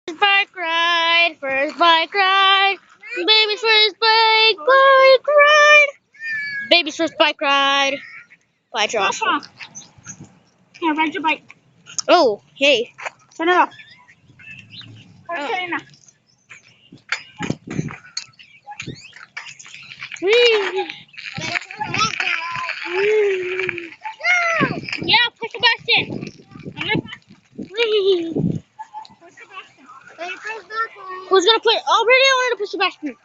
Bike ride, first bike ride. Baby's first bike ride. Baby's first bike ride. Bye, Joshua. Here, ride your bike. Oh, hey. Turn it off. Oh. Turn it off. Whee. Yeah, push the button. Whee. Push the button. Who's gonna push? Already, I wanted to push the button.